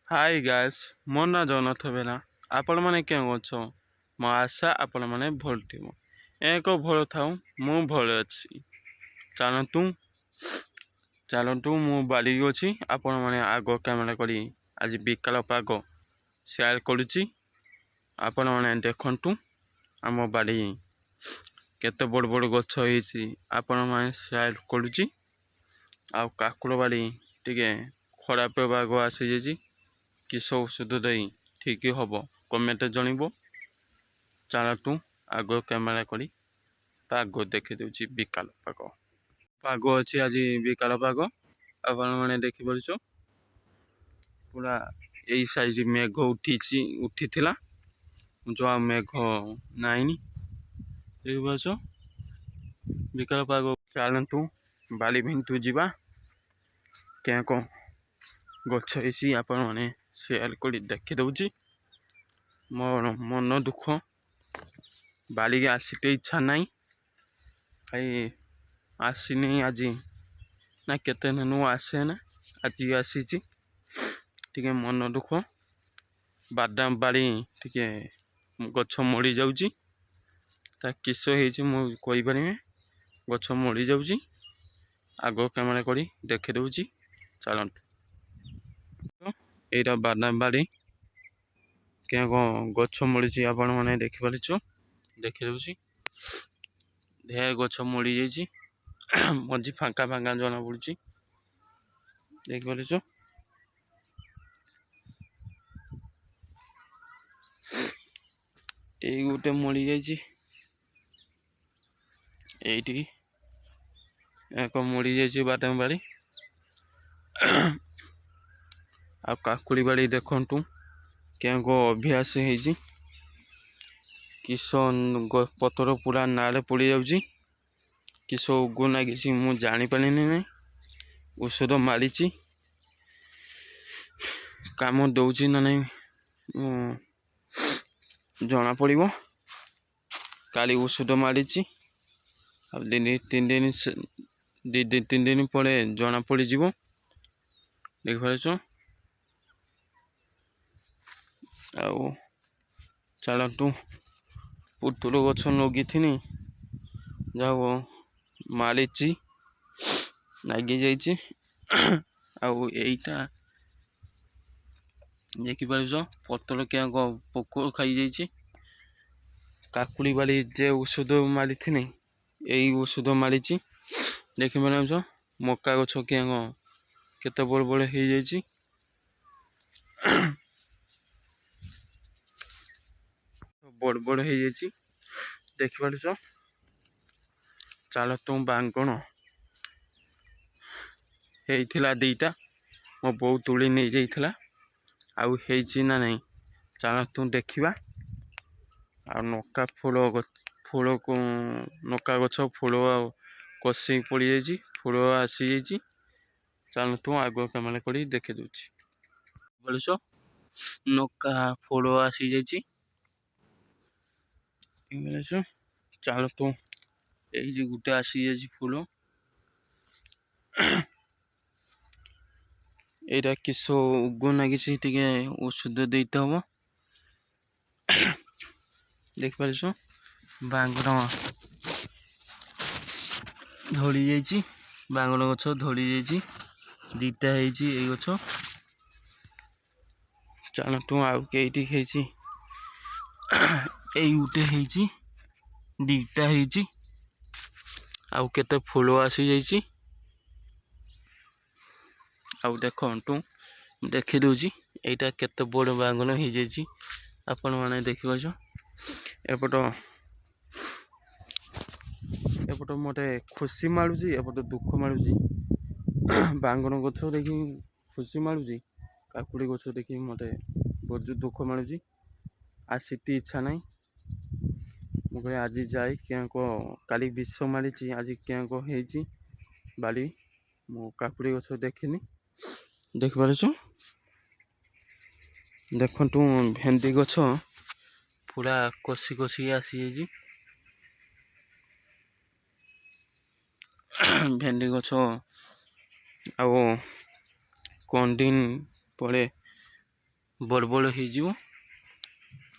hi guys मो ना जगन्नाथ बेला आपण मैंने क्या गछ मो आशा आपण मैंने भल थी एक भल थाऊ मु भल अच्छी चलतु चलतु मु बाड़ी अच्छी आपण मैंने आग कैमेरा करी आज बिकाल पाग सेयार करुच्ची आपण मैंने देखु आम बाड़ी केते बड़ बड़ गछ होईची आपण मैंने सेयार करुच्ची आ काकुड़ बाड़ी टिके खराब भाग आसी जाइए किस औषध दे ठीक हम कमेंट जनइब चलतु आग कैमेरा करी पाग देखी दूची बिकाल पाग पाग अच्छी आज बिकाल पाग आपण मैंने देखिपार पूरा यही साइज मेघ उठी जो आ मेघ नाइन देखिपार बिकाल पाग चलतु बाली भिंतु जीवा क्या कौन गछ होईची आपण मैंने सेयार कर देखी दूची मोर मन दुख बाड़ी आसते इच्छा नहीं कहीं आसनी आज ना केते नु आसे ना आज आसी टे मन दुख बादाम बाड़ी टे गछ मड़ी जाऊँगी किस होईपारे गछ मड़ी जाऊँगी आग कैमेरा करी देखी दूची चलतु यहाँ बादाम बाड़ी क्या गछ मड़ी आपण मैंने देखिपार देखी दूची ढेर गछ मड़ी जाइए मझी फांका फांका जना पड़ी देखिपार यही गोटे मड़ी जाइए एक मड़ी जाइए बादाम बाड़ी आ काकुड़ी बाड़ी देखु क्या अभ्यास है किस पतर पूरा नाले पड़ जाऊँगी किस उगु ना कि मुझे जापारे ना औषध मारी काम दौर ना नहीं जना पड़ काली औषध मारी तीन दिन पर जना पड़ देखिपार चलतु पुतुल गछ लगी थी जाओ मारी लगी जाइए आईटा देखिपार पतल क्या पोक खाई जाइए काकुड़ी बाड़ी जे औषध मारी थी यही औषध मारी देखिपार मका गछ क्या केते बड़ बड़ हो जाइए बड़ बड़ हो जाइए देखिपार चलतु बांगण होता दीटा मो बो तुली नहीं जाइला आउ ना नहीं चलतु देखा आ नका फूल को नका गछ फूल कषि पड़ जाइए फूल आसी जाइए चलतु आग कैमेरा कर देखी दूची बोलुस नका फूल आसी जाइए चलतु ये गोटे आसी जाइए फूल यहाँ किस उगु ना कि औषध देते हम देखिपार बांगण धड़ी जाइए बांगण गछ धड़ी जाइए दीटा है गछ चलतु आउ कई गोटे दीटा है आउ केते फूल आसी जाइए आउ देखु देखी दूची यहाँ केते बड़ बांगण हो जाइए आपण मैंने देखिपार एपट एपट मत खुशी मालूची एपट दुख मालूची बांगण गछ देखी खुशी मालूची काकुड़ी गछ देखी मत बहुत दुख मालूची आसीती इच्छा नहीं मुझे आज जाए क्या काली विष मारी आज क्या बाड़ी मो काकुड़ी गछ देखनी देखिपार देखु भेंडी गछ पूरा कषि कषि आसी जाइए भेंडी गछ आ कंडी पड़े बड़ बड़ हो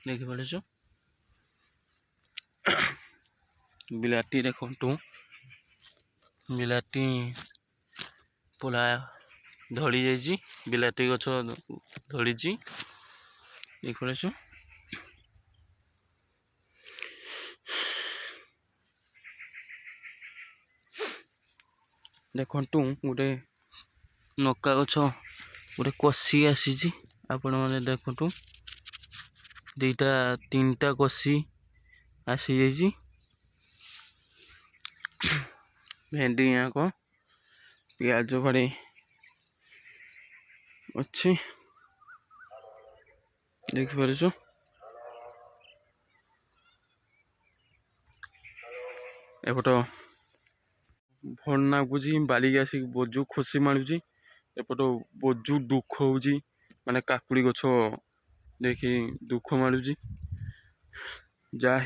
देखिपार बिलाटी देखु बिलाटी पूरा धड़ी जाइए बिलाटी गछ धड़ी देखिपार देखु गोटे नका गछ गोटे कषि आसी आपण मैंने देखु दीटा तीन टा कषि आसी जाइए भेंडी यहाँ को प्याज भाड़ी अच्छी देखिपार एपट भल नागुच बालिक आसिक बोजू खुशी मारूँ एपट बोजू दुख हो माने काकुड़ी गछ देखी दुख मारूँ जहाँ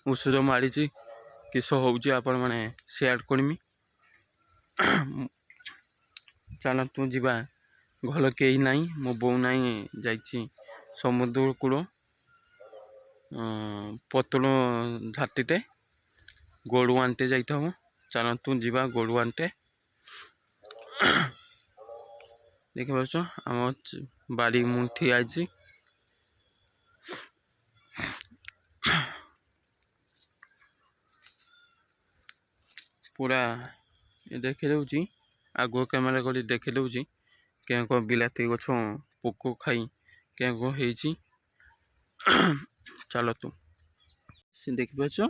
औषध मारी किस हो आपण मैंने सेयार करमी चलतु जीवा घर कई ना मो बो ना जा समुद्र कूल पतल झाटीटे गोड़ू आनते जाइए चलतु जीवा गोड़ू आनते देखिपार आम बाड़ी मु ठिया पूरा देखे दूँ आगुआ कैमेरा कर देखे दूँ क्या बिलाती गछ पोक खाई क्या चलतु से देखिपार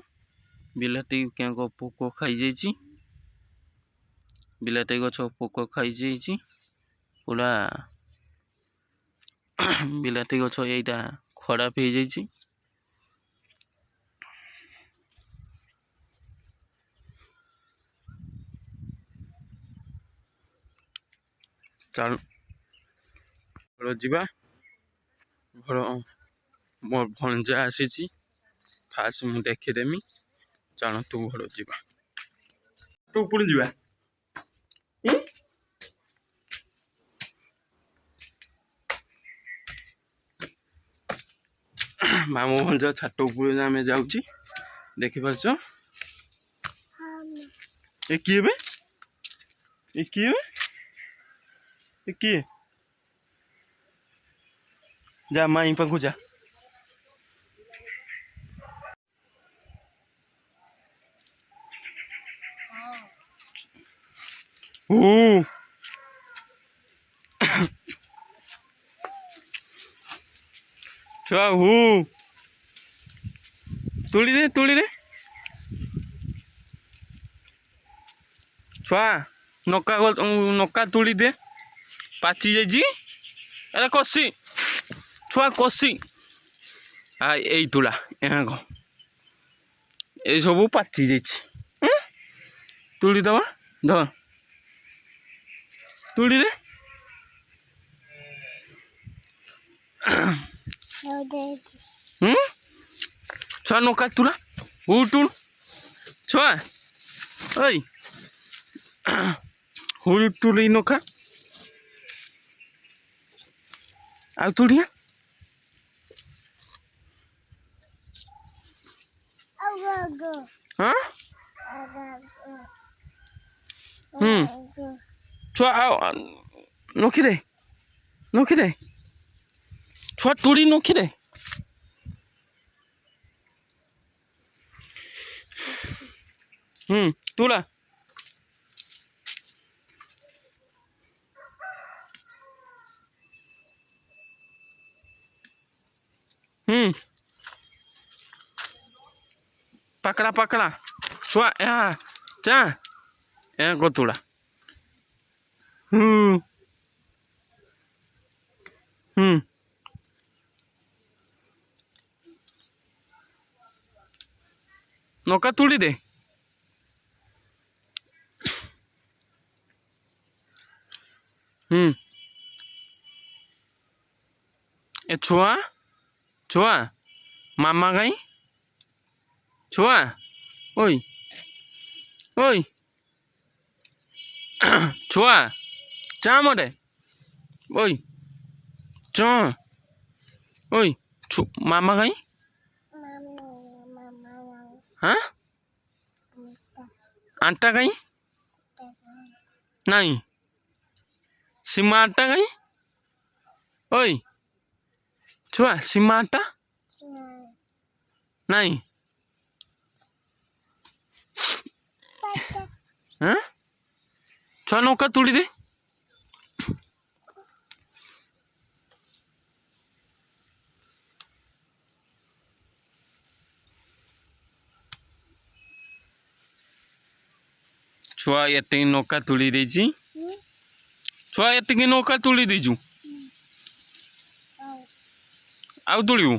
बिलाटी क्या पोक खाई बिलाटी गछ पोक खाई पूरा बिलाती गछ यहीटा खराब हो जाइए चल घर जा घर मो भंजा आसी फास्ट मु देखीदेमी चलतु घर जा ऊपर जा मामू भंजा छाट ऊपर आम जाऊँ देखिपार ए किए जा माई पाखु जा छुआ तुली दे छुआ नका तुली दे पाची जाइए अरे कषि छुआ कषि यही तुला यहाँ को ये सब पाची जाइए तुली दवा ध तुली दे छुआ नका तुला हुल छुआ ओई हुल तुली नका आ तुड़िया हाँ छुआ नोखी दे छुआ तुड़ी नोखी दे तुला पकड़ा छुआ यहाँ चा यहाँ को तुड़ा नौका तुड़ी दे ए छुआ मामा कहीं छुआ ओई छुआ चा मरे ओई च ओई मामा कहीं हाँ आटा कहीं नहीं सीमा आटा कहीं ओई छुआ सीमा आटा नहीं हाँ छुआ नौका तुड़ी दे छुआ ये नौका तुड़ी दे छुआ ये नौका तुड़ी दीजु आउ तुड़ू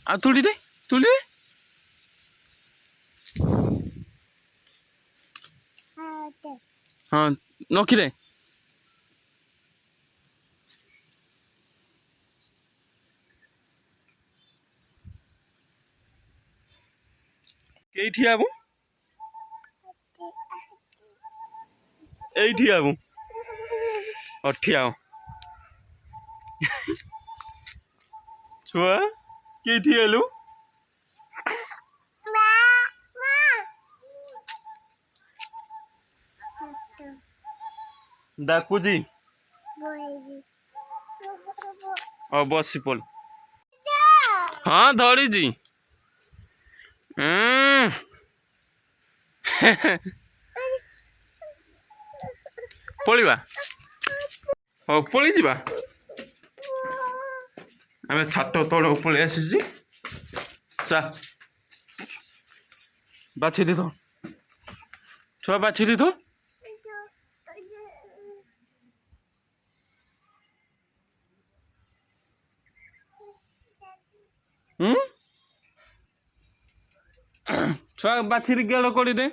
आ तुड़ी दे हाँ नौकी दे केठी आबू एठी आबू अठी आओ छुआ केठी आलू डाकुजी बसी पल हाँ धड़ी जी पलिवा हाँ पलि जा आम छात तल पलि आसी चा बाछी दी तो छुआ बाछी दी तो छुआ बाछी गेल कर दे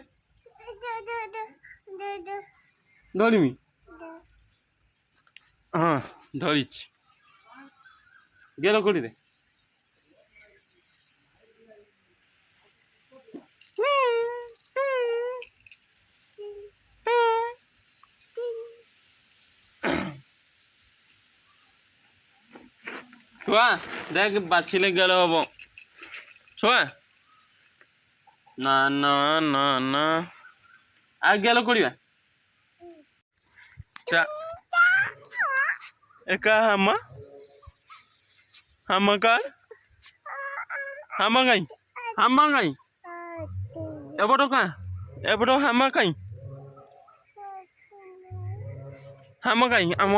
धरमी हाँ धरी गेल कर दे छुआ देख बाछिले गेल हम छुआ ना ना ना ना आ गेल करिया चा एका हम का हम गई एबटो का एबटो हम कहीं हम कहीं हम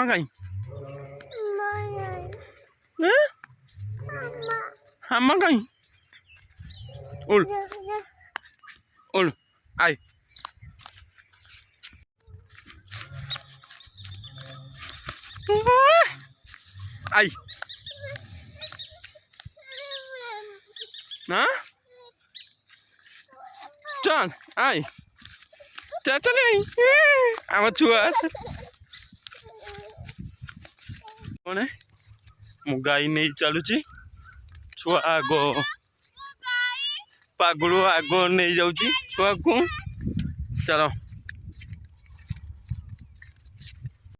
कहीं हम कहीं उल आई आई ना चल आई चल आम छुआ कौन है मु गाई नहीं चलुची छुआ आगो पागुड़ आगो नहीं जाऊँ छुआ को चलो